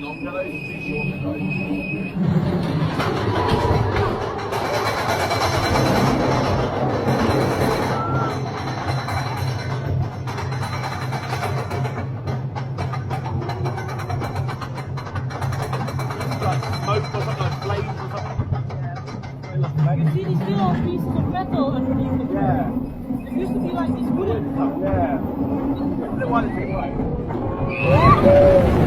long ago, too short ago. Smoke or something, like flames or something. You see these little pieces of metal underneath the car. Yeah. There used to be like these wooden. Yeah. I don't know why they take